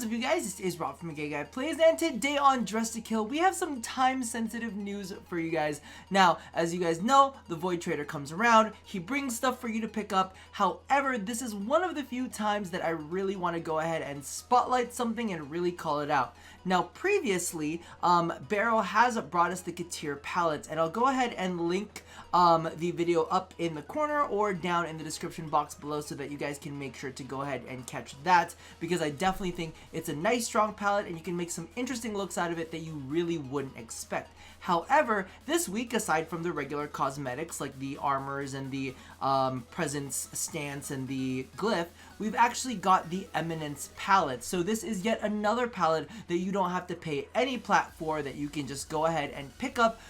What's up, you guys? This is Rob from Gay Guy Plays, and today on Dress to Kill, we have some time-sensitive news for you guys. Now, as you guys know, the Void Trader comes around, he brings stuff for you to pick up. However, this is one of the few times that I really want to go ahead and spotlight something and really call it out. Now, previously, Barrow has brought us the Katir palettes, and I'll go ahead and link the video up in the corner or down in the description box below so that you guys can make sure to go ahead and catch that, because I definitely think it's a nice strong palette and you can make some interesting looks out of it that you really wouldn't expect. However, this week, aside from the regular cosmetics like the armors and the presence stance and the glyph, we've actually got the Eminence palette. So this is yet another palette that you don't have to pay any plat for, that you can just go ahead and pick up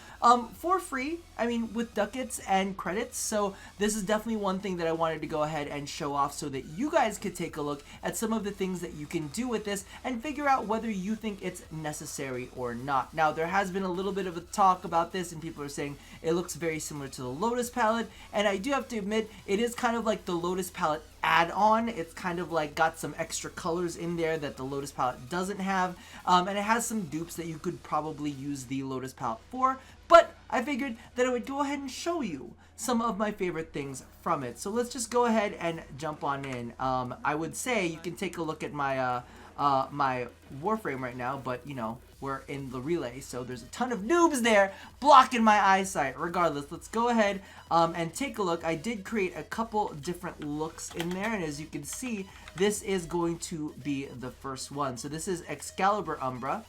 for free, I mean, with ducats and credits. So this is definitely one thing that I wanted to go ahead and show off so that you guys could take a look at some of the things that you can do with this and figure out whether you think it's necessary or not. Now, there has been a little bit of a talk about this, and people are saying it looks very similar to the Lotus palette, and I do have to admit, it is kind of like the Lotus palette add-on. It's kind of like got some extra colors in there that the Lotus palette doesn't have, and it has some dupes that you could probably use the Lotus palette for, but I figured that I would go ahead and show you some of my favorite things from it. So let's just go ahead and jump on in. I would say you can take a look at my my Warframe right now, but you know, we're in the relay, so there's a ton of noobs there blocking my eyesight. Regardless, let's go ahead and take a look. I did create a couple different looks in there, and as you can see, this is going to be the first one. So this is Excalibur Umbra.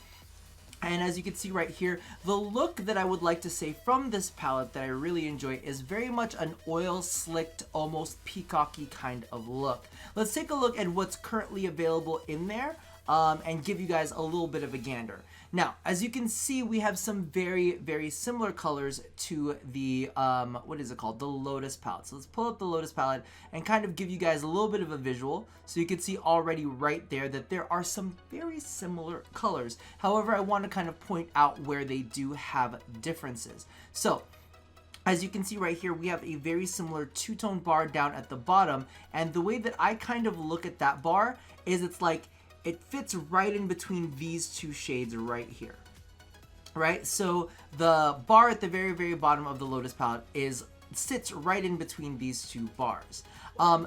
And as you can see right here, the look that I would like to say from this palette that I really enjoy is very much an oil slicked, almost peacocky kind of look. Let's take a look at what's currently available in there and give you guys a little bit of a gander. Now, as you can see, we have some very, very similar colors to the, what is it called? The Lotus palette. So let's pull up the Lotus palette and kind of give you guys a little bit of a visual. So you can see already right there that there are some very similar colors. However, I want to kind of point out where they do have differences. So, as you can see right here, we have a very similar two-tone bar down at the bottom. And the way that I kind of look at that bar is it's like, it fits right in between these two shades right here, right? So the bar at the very, very bottom of the Lotus palette sits right in between these two bars.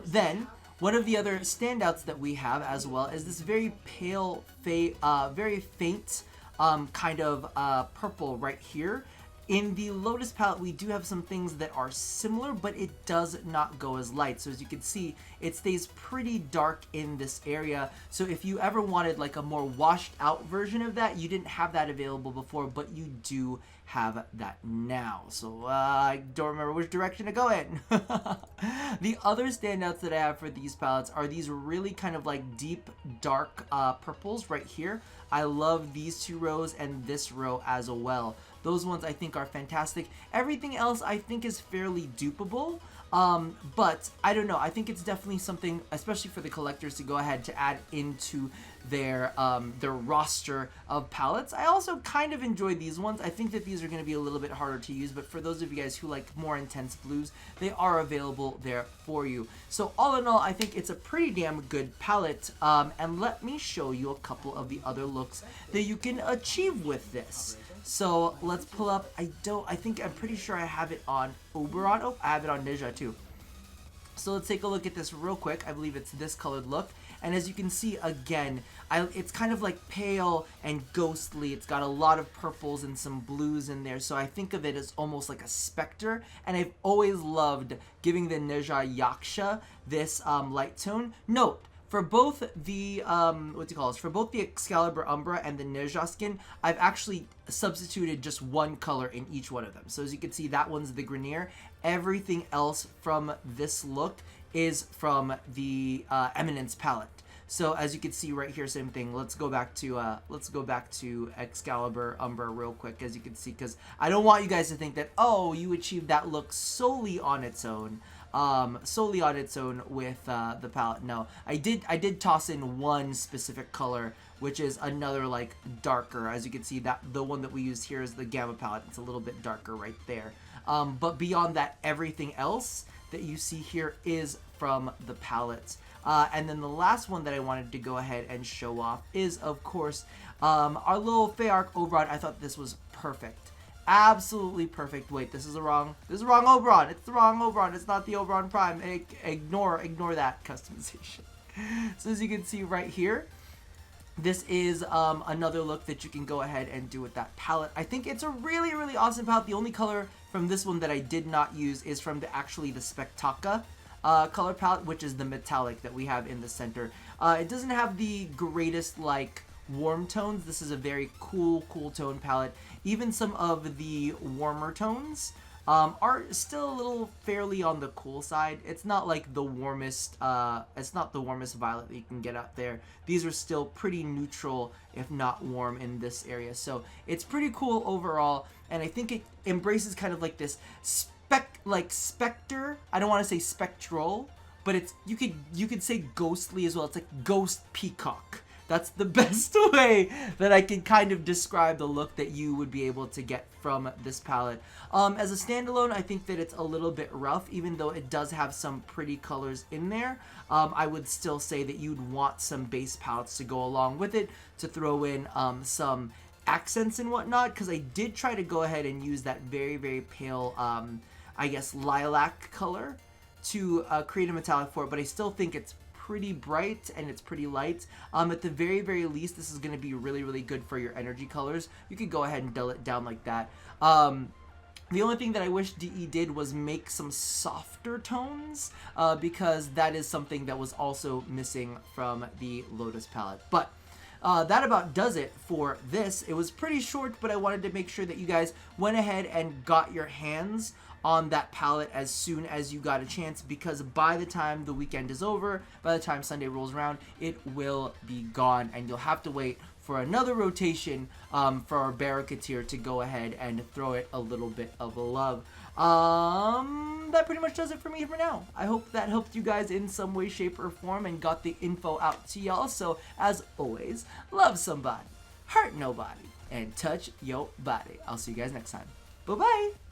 Then one of the other standouts that we have as well is this very pale, very faint kind of purple right here. In the Lotus palette, we do have some things that are similar, but it does not go as light. So as you can see, it stays pretty dark in this area. So if you ever wanted like a more washed out version of that, you didn't have that available before, but you do have that now. So I don't remember which direction to go in. The other standouts that I have for these palettes are these really kind of like deep, dark purples right here. I love these two rows and this row as well. Those ones I think are fantastic. Everything else I think is fairly dupeable, but I don't know. I think it's definitely something, especially for the collectors, to go ahead to add into their roster of palettes. I also kind of enjoy these ones. I think that these are going to be a little bit harder to use, but for those of you guys who like more intense blues, they are available there for you. So all in all, I think it's a pretty damn good palette, and let me show you a couple of the other looks that you can achieve with this. So let's pull up, I'm pretty sure I have it on Oberon. Oh, I have it on Ninja too. So let's take a look at this real quick. I believe it's this colored look. And as you can see, again, it's kind of like pale and ghostly. It's got a lot of purples and some blues in there. So I think of it as almost like a specter. And I've always loved giving the Ninja Yaksha this light tone. Note, for both the, for both the Excalibur Umbra and the Ninja skin, I've actually substituted just one color in each one of them. So as you can see, that one's the Grenier. Everything else from this look is from the Eminence palette. So as you can see right here, same thing. Let's go back to Excalibur Umbra real quick, as you can see, because I don't want you guys to think that, oh, you achieved that look solely on its own. With the palette. No, I did toss in one specific color, which is another like darker. As you can see, that the one that we used here is the Gamma palette. It's a little bit darker right there. But beyond that, everything else that you see here is from the palettes. And then the last one that I wanted to go ahead and show off is, of course, our little Feyark Oberon. I thought this was perfect. Absolutely perfect. Wait, this is the wrong Oberon. It's the wrong Oberon. It's not the Oberon Prime. Ignore that customization. So as you can see right here, this is another look that you can go ahead and do with that palette. I think it's a really, really awesome palette. The only color from this one that I did not use is from the Spectaca color palette, which is the metallic that we have in the center. It doesn't have the greatest, like, warm tones. This is a very cool tone palette. Even some of the warmer tones are still a little fairly on the cool side. It's not like the warmest, it's not the warmest violet that you can get out there. These are still pretty neutral, if not warm, in this area. So it's pretty cool overall, and I think it embraces kind of like this specter. I don't want to say spectral, but it's you could say ghostly as well. It's like ghost peacock. That's the best way that I can kind of describe the look that you would be able to get from this palette. As a standalone, I think that it's a little bit rough, even though it does have some pretty colors in there. I would still say that you'd want some base palettes to go along with it to throw in some accents and whatnot, because I did try to go ahead and use that very, very pale, I guess, lilac color to create a metallic for it, but I still think it's pretty bright and it's pretty light. At the very, very least, this is going to be really, really good for your energy colors. You could go ahead and dull it down like that. The only thing that I wish DE did was make some softer tones, because that is something that was also missing from the Lotus palette. But that about does it for this. It was pretty short, but I wanted to make sure that you guys went ahead and got your hands on that palette as soon as you got a chance, because by the time the weekend is over, by the time Sunday rolls around, it will be gone, and you'll have to wait for another rotation for our Barricatier to go ahead and throw it a little bit of love. That pretty much does it for me for now. I hope that helped you guys in some way, shape, or form and got the info out to y'all. So, as always, love somebody, hurt nobody, and touch your body. I'll see you guys next time. Bye-bye!